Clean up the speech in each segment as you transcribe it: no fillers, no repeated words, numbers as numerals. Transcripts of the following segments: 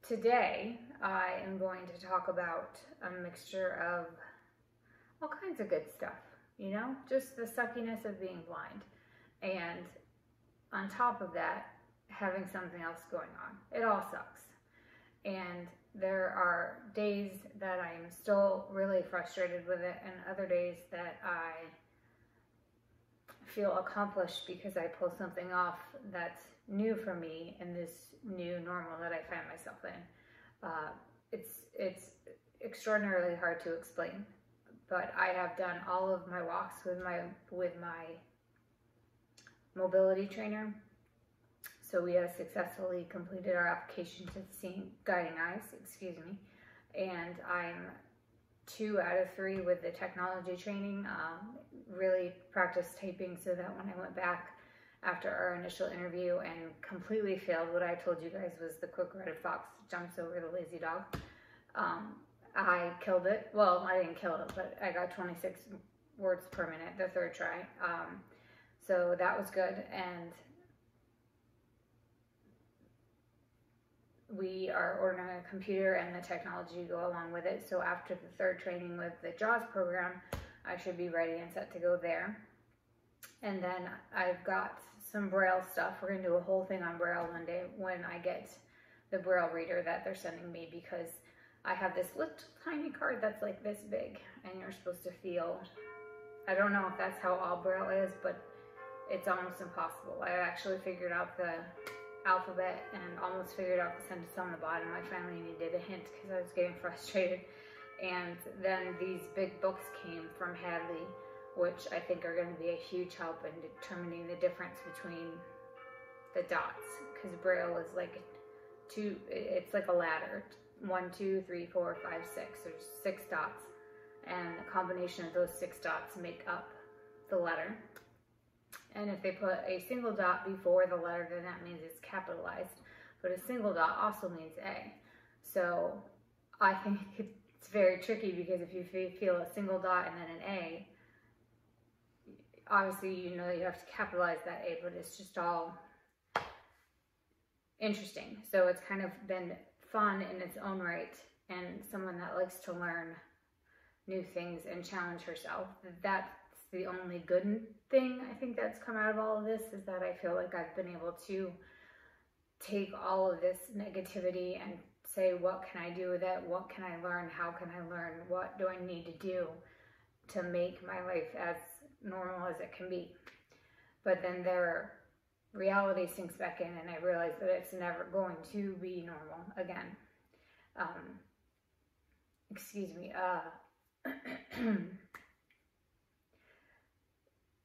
Today, I am going to talk about a mixture of all kinds of good stuff, just the suckiness of being blind. And on top of that, having something else going on. It all sucks. And there are days that I'm still really frustrated with it, and other days that I feel accomplished because I pull something off that's new for me in this new normal that I find myself in. It's extraordinarily hard to explain, but I have done all of my walks with my mobility trainer. So we have successfully completed our application to Seeing Guiding Eyes, and I'm 2 out of 3 with the technology training. Really practiced typing so that when I went back after our initial interview and completely failed, what I told you guys was the quick-witted fox jumps over the lazy dog. I killed it. Well, I didn't kill it, but I got 26 words per minute the third try. So that was good, and we are ordering a computer and the technology to go along with it. So after the third training with the JAWS program, I should be ready and set to go there. And then I've got some Braille stuff. We're going to do a whole thing on Braille one day when I get the Braille reader that they're sending me, because I have this little tiny card that's like this big, and you're supposed to feel, I don't know if that's how all Braille is, but it's almost impossible. I actually figured out the alphabet and almost figured out the sentence on the bottom. I finally needed a hint because I was getting frustrated. And then these big books came from Hadley, which I think are going to be a huge help in determining the difference between the dots, because Braille is like it's like a ladder. 1, 2, 3, 4, 5, 6. There's 6 dots, and the combination of those 6 dots make up the letter. And if they put a single dot before the letter, then that means it's capitalized. But a single dot also means A. So I think it's very tricky, because if you feel a single dot and then an A, obviously you know that you have to capitalize that A, but it's just all interesting. So it's kind of been fun in its own right, and someone that likes to learn new things and challenge herself. That's the only good thing I think that's come out of all of this, is that I feel like I've been able to take all of this negativity and say, what can I do with it? What can I learn? How can I learn? What do I need to do to make my life as normal as it can be? But then reality sinks back in, and I realize that it's never going to be normal again.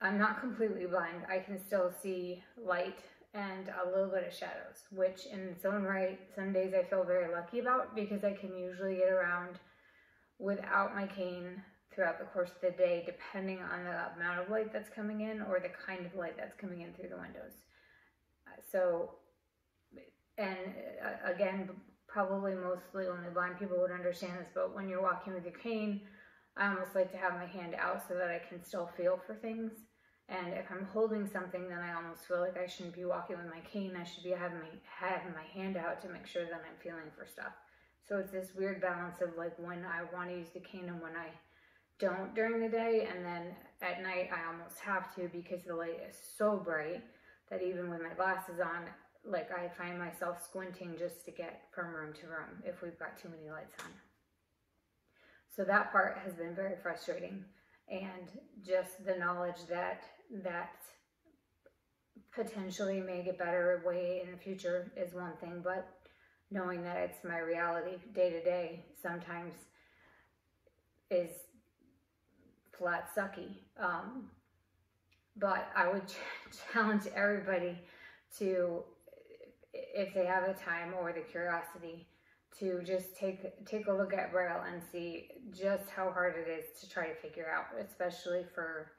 I'm not completely blind. I can still see light and a little bit of shadows, which in its own right, some days I feel very lucky about, because I can usually get around without my cane throughout the course of the day, depending on the amount of light that's coming in or the kind of light that's coming in through the windows. So, and again, probably mostly only blind people would understand this, but when you're walking with your cane, I almost like to have my hand out so that I can still feel for things. And if I'm holding something, then I almost feel like I shouldn't be walking with my cane. I should be having my hand out to make sure that I'm feeling for stuff. So it's this weird balance of like when I want to use the cane and when I don't during the day. And then at night, I almost have to, because the light is so bright that even with my glasses on, like I find myself squinting just to get from room to room if we've got too many lights on. So that part has been very frustrating. And just the knowledge that potentially may get better way in the future is one thing, but knowing that it's my reality day to day sometimes is flat sucky. But I would challenge everybody to, if they have the time or the curiosity, to just take a look at Braille and see just how hard it is to try to figure out, especially for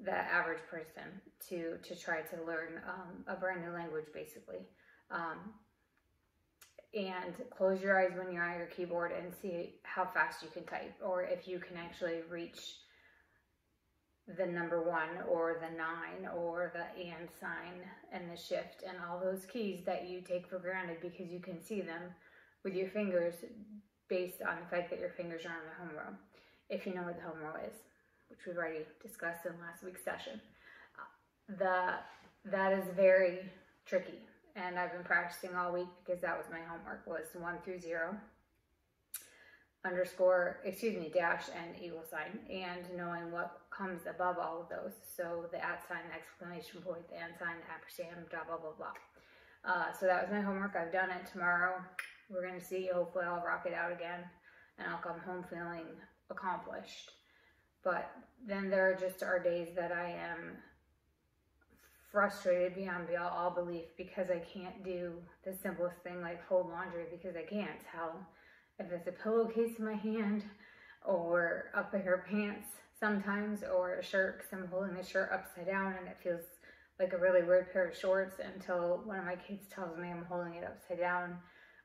the average person to try to learn a brand new language, basically. And close your eyes when you're on your keyboard and see how fast you can type, or if you can actually reach the number 1 or the 9 or the and sign and the shift and all those keys that you take for granted because you can see them with your fingers based on the fact that your fingers are on the home row, if you know what the home row is, which we've already discussed in last week's session. That is very tricky, and I've been practicing all week because that was my homework, was 1 through 0, dash and equal sign, and knowing what comes above all of those. So the @ sign, the exclamation point, the and sign, the ampersand, blah, blah, blah, blah. So that was my homework. I've done it. Tomorrow we're going to see. Hopefully I'll rock it out again, and I'll come home feeling accomplished. But then there just are days that I am frustrated beyond all belief because I can't do the simplest thing like fold laundry because I can't tell if it's a pillowcase in my hand or a pair of pants sometimes, or a shirt, because I'm holding the shirt upside down and it feels like a really weird pair of shorts until one of my kids tells me I'm holding it upside down,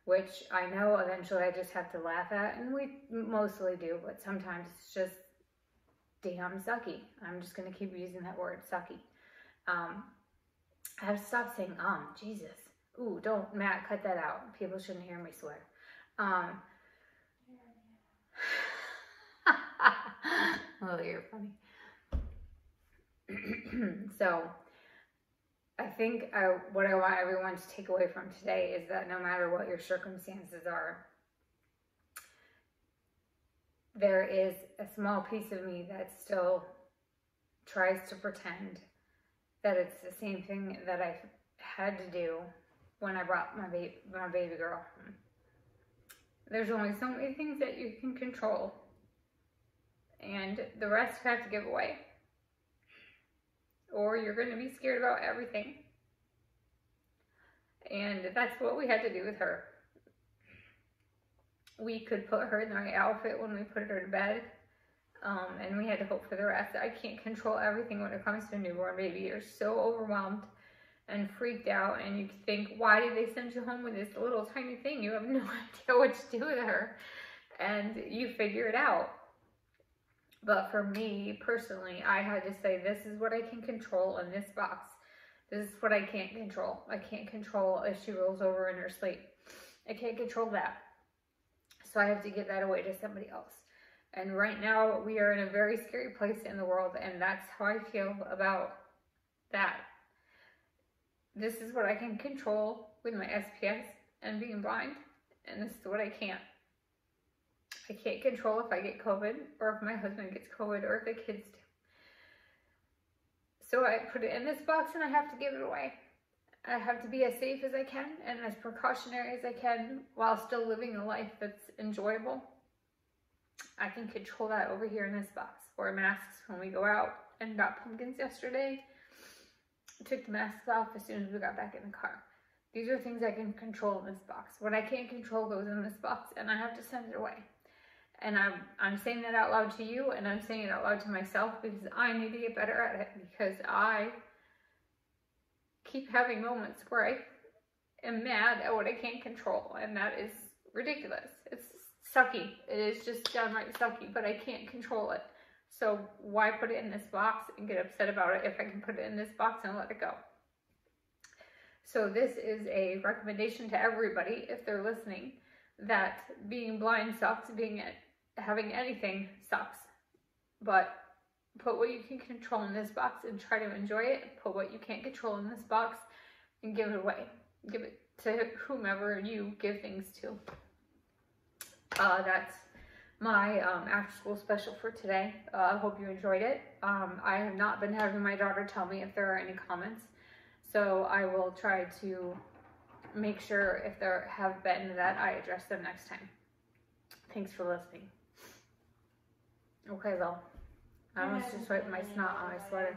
which I know eventually I just have to laugh at, and we mostly do, but sometimes it's just damn sucky. I'm just going to keep using that word, sucky. I have to stop saying, Jesus. Ooh, don't, Matt, cut that out. People shouldn't hear me swear. Oh, you're funny. So, I think what I want everyone to take away from today is that no matter what your circumstances are, there is a small piece of me that still tries to pretend that it's the same thing that I had to do when I brought my baby girl home. There's only so many things that you can control, and the rest you have to give away, or you're going to be scared about everything. And that's what we had to do with her. We could put her in the right outfit when we put her to bed, and we had to hope for the rest. I can't control everything when it comes to a newborn baby. You're so overwhelmed and freaked out, and you think, why did they send you home with this little tiny thing? You have no idea what to do with her, and you figure it out. But for me personally, I had to say, this is what I can control in this box. This is what I can't control. I can't control if she rolls over in her sleep. I can't control that. So I have to give that away to somebody else. And right now we are in a very scary place in the world, and that's how I feel about that. This is what I can control with my SPS and being blind, and this is what I can't. I can't control if I get COVID, or if my husband gets COVID, or if the kids do. So I put it in this box and I have to give it away. I have to be as safe as I can and as precautionary as I can while still living a life that's enjoyable. I can control that over here in this box. Wear masks when we go out, and got pumpkins yesterday. I took the masks off as soon as we got back in the car. These are things I can control in this box. What I can't control goes in this box, and I have to send it away. And I'm saying that out loud to you, and I'm saying it out loud to myself because I need to get better at it, because I keep having moments where I am mad at what I can't control, and that is ridiculous. It's sucky. It is just downright sucky, but I can't control it. So why put it in this box and get upset about it if I can put it in this box and let it go? So this is a recommendation to everybody, if they're listening, that being blind sucks, having anything sucks, but put what you can control in this box and try to enjoy it. Put what you can't control in this box and give it away. Give it to whomever you give things to. That's my after school special for today. I hope you enjoyed it. I have not been having my daughter tell me if there are any comments, so I will try to make sure if there have been that I address them next time. Thanks for listening. Okay, well, I almost just wiped my snot on my sweater.